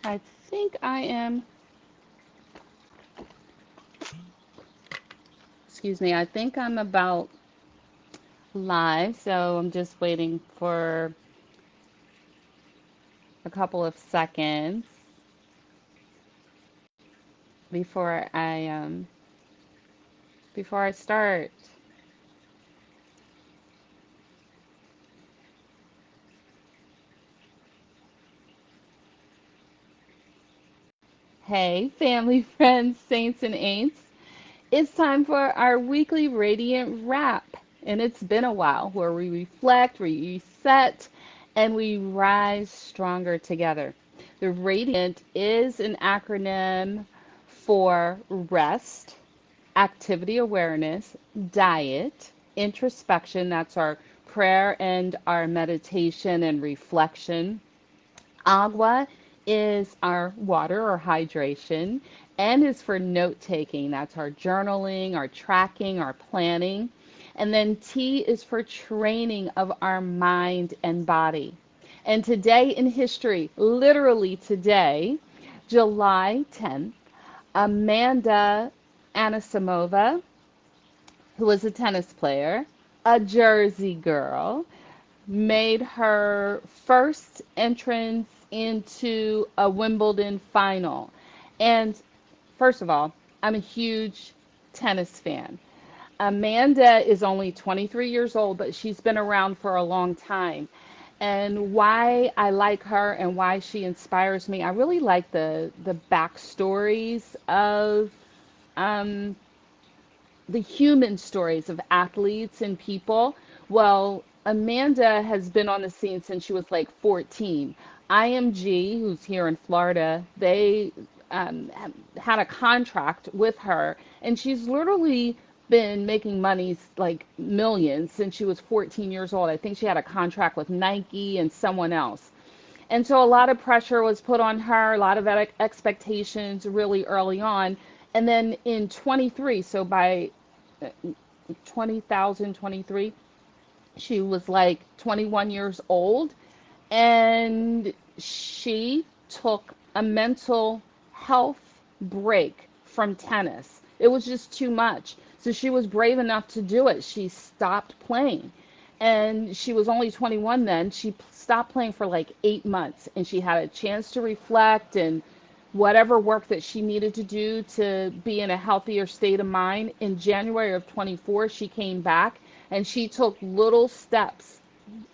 I think I am, excuse me, I think I'm about live, so I'm just waiting for a couple of seconds before I start. Hey, family, friends, saints, and ain'ts. It's time for our weekly Radiant Wrap. And it's been a while where we reflect, we reset, and we rise stronger together. The Radiant is an acronym for rest, activity awareness, diet, introspection, that's our prayer and our meditation and reflection. Agua is our water or hydration, and is for note taking. That's our journaling, our tracking, our planning. And then T is for training of our mind and body. And today in history, literally today, July 10th, Amanda Anisimova, who was a tennis player, a Jersey girl, made her first entrance into a Wimbledon final. And first of all, I'm a huge tennis fan. Amanda is only 23 years old, but she's been around for a long time. And why I like her and why she inspires me, I really like the backstories of um, the human stories of athletes and people. Well, Amanda has been on the scene since she was like 14. IMG, who's here in Florida, they had a contract with her, and she's literally been making money like millions since she was 14 years old. I think she had a contract with Nike and someone else. And so a lot of pressure was put on her, a lot of expectations really early on. And then in 23, so by 2023, she was like 21 years old, and she took a mental health break from tennis. It was just too much. So she was brave enough to do it. She stopped playing. And she was only 21 then. She stopped playing for like 8 months, and she had a chance to reflect and whatever work that she needed to do to be in a healthier state of mind. In January of 24, she came back and she took little steps,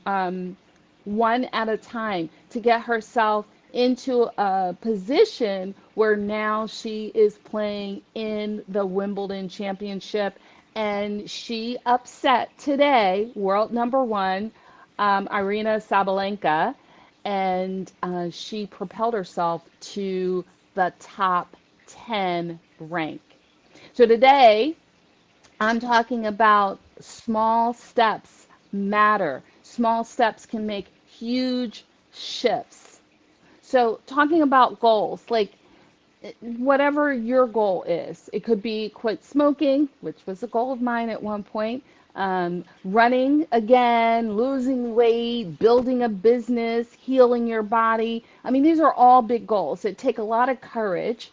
um, one at a time, to get herself into a position where now she is playing in the Wimbledon Championship. And she upset today world number one, Irina Sabalenka, and she propelled herself to the top 10 rank. So today, I'm talking about small steps matter. Small steps can make huge shifts. So, talking about goals, like whatever your goal is, it could be quit smoking, which was a goal of mine at one point, running again, losing weight, building a business, healing your body. I mean, these are all big goals that take a lot of courage,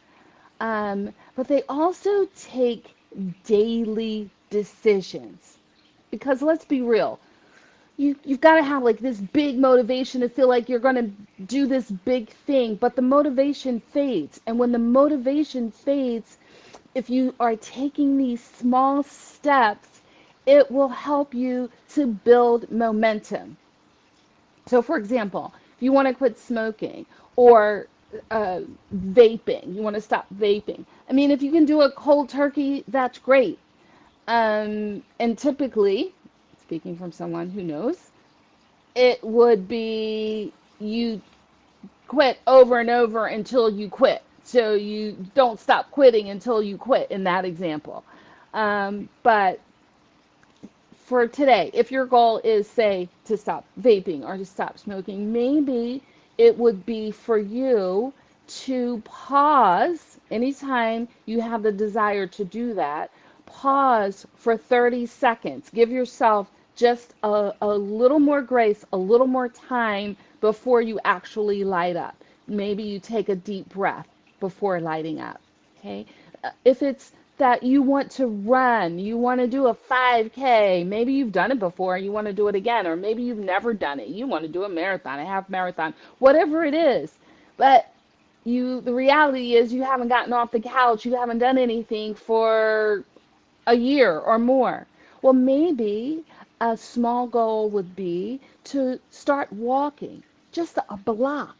but they also take daily decisions. Because let's be real, you've got to have like this big motivation to feel like you're going to do this big thing, but the motivation fades. And when the motivation fades, if you are taking these small steps, it will help you to build momentum. So, for example, if you want to quit smoking or vaping, you want to stop vaping. I mean, if you can do a cold turkey, that's great. And typically, speaking from someone who knows, it would be you quit over and over until you quit. So you don't stop quitting until you quit in that example. But for today, if your goal is, say, to stop vaping or to stop smoking, maybe it would be for you to pause anytime you have the desire to do that. Pause for 30 seconds. Give yourself just a little more grace, a little more time before you actually light up. maybe you take a deep breath before lighting up. Okay. If it's that you want to run, you want to do a 5K, maybe you've done it before and you want to do it again, or maybe you've never done it. You want to do a marathon, a half marathon, whatever it is. But the reality is you haven't gotten off the couch, you haven't done anything for a year or more. Well, maybe a small goal would be to start walking just a block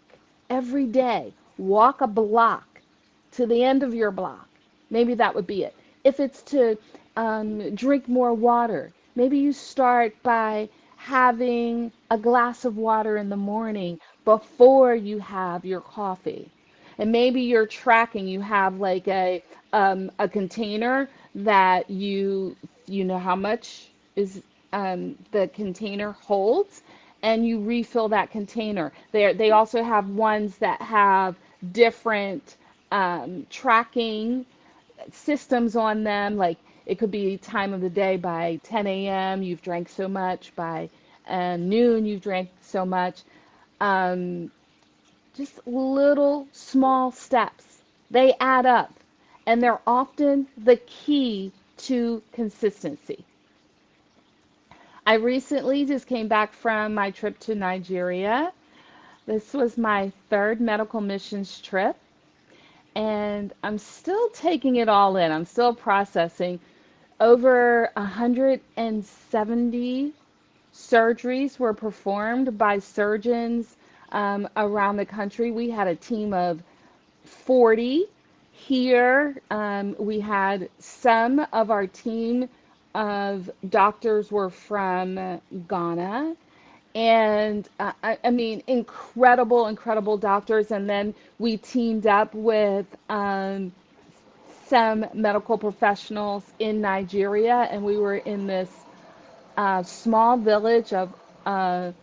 every day. Walk a block to the end of your block. Maybe that would be it. If it's to drink more water, maybe you start by having a glass of water in the morning before you have your coffee. And maybe you're tracking, you have like a container that you know how much is the container holds, and you refill that container. They also have ones that have different tracking systems on them. Like it could be time of the day, by 10 a.m. you've drank so much, by noon you've drank so much. Um, just little small steps. They add up, and they're often the key to consistency. I recently just came back from my trip to Nigeria. This was my third medical missions trip, and I'm still taking it all in. I'm still processing. Over 170 surgeries were performed by surgeons around the country. We had a team of 40 here. We had some of our team of doctors were from Ghana. And I mean, incredible, incredible doctors. And then we teamed up with some medical professionals in Nigeria, and we were in this small village of uh,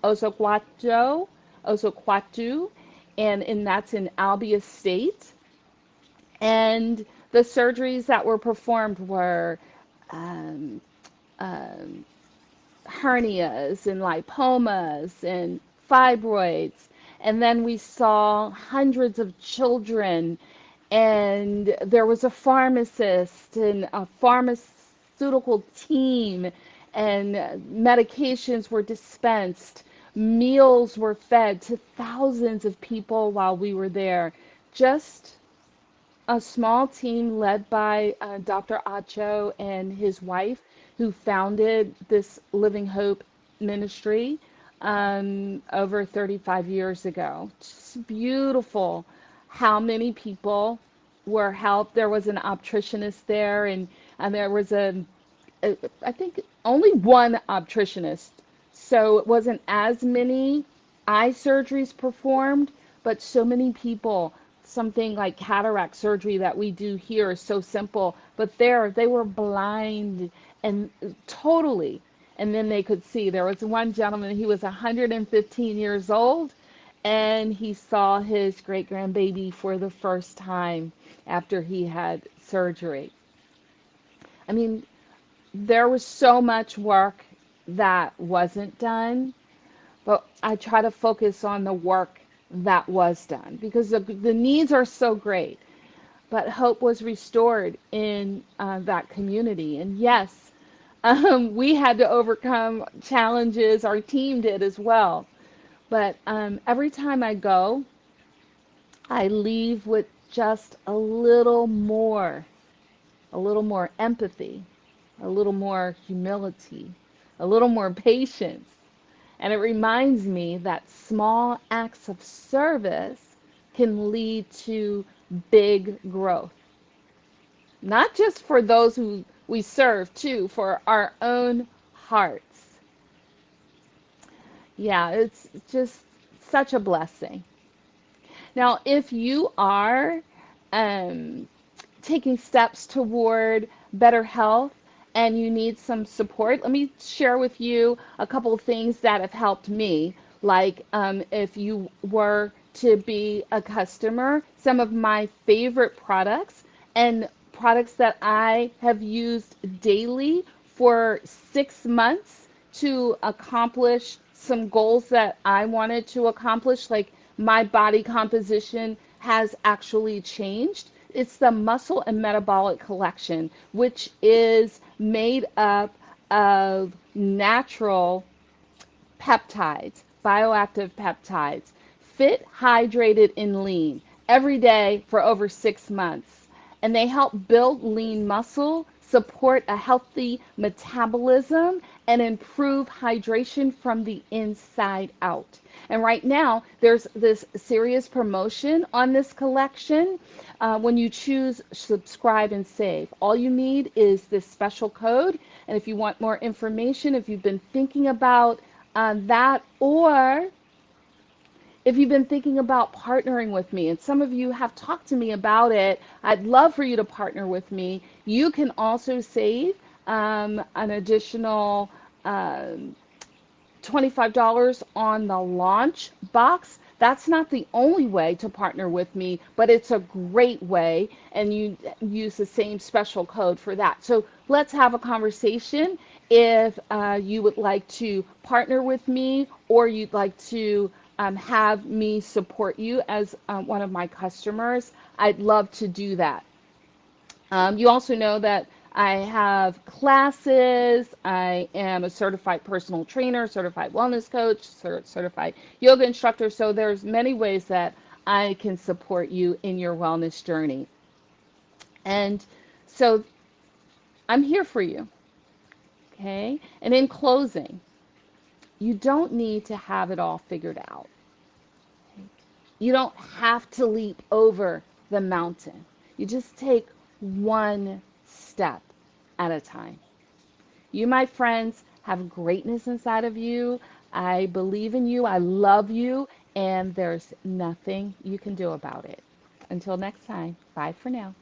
Osokwatu, Osokwatu, and that's in Albia State. And the surgeries that were performed were um, um, hernias and lipomas and fibroids. And then we saw hundreds of children, and there was a pharmacist and a pharmaceutical team, and medications were dispensed. Meals were fed to thousands of people while we were there. Just a small team led by Dr. Acho and his wife, who founded this Living Hope ministry over 35 years ago. Just beautiful how many people were helped. There was an obstetricianist there, and there was I think only one obstetricianist, so it wasn't as many eye surgeries performed, but so many people. Something like cataract surgery that we do here is so simple, but there they were blind and totally, and then they could see. There was one gentleman, he was 115 years old, and he saw his great grandbaby for the first time after he had surgery. I mean, there was so much work that wasn't done, but I try to focus on the work that was done because the needs are so great. But hope was restored in that community. And yes, we had to overcome challenges, our team did as well. But every time I go, I leave with just a little more empathy, a little more humility, a little more patience. And it reminds me that small acts of service can lead to big growth, not just for those who we serve, too, for our own hearts. Yeah, it's just such a blessing. Now, if you are um, taking steps toward better health and you need some support, let me share with you a couple of things that have helped me. Like if you were to be a customer, some of my favorite products and products that I have used daily for 6 months to accomplish some goals that I wanted to accomplish, like my body composition has actually changed. It's the Muscle and Metabolic Collection, which is made up of natural peptides, bioactive peptides, fit, hydrated, and lean every day for over 6 months. And they help build lean muscle, support a healthy metabolism, and improve hydration from the inside out. And right now, there's this serious promotion on this collection. When you choose subscribe and save, all you need is this special code. And if you want more information, if you've been thinking about that, or if you've been thinking about partnering with me, and some of you have talked to me about it, I'd love for you to partner with me. You can also save an additional $25 on the launch box. That's not the only way to partner with me, but it's a great way, and you use the same special code for that. So let's have a conversation if you would like to partner with me, or you'd like to have me support you as one of my customers. I'd love to do that. You also know that I have classes. I am a certified personal trainer, certified wellness coach, certified yoga instructor. So there's many ways that I can support you in your wellness journey. And so I'm here for you. Okay. And in closing, you don't need to have it all figured out. You don't have to leap over the mountain. You just take one step at a time. You, my friends, have greatness inside of you. I believe in you. I love you. And there's nothing you can do about it. Until next time, bye for now.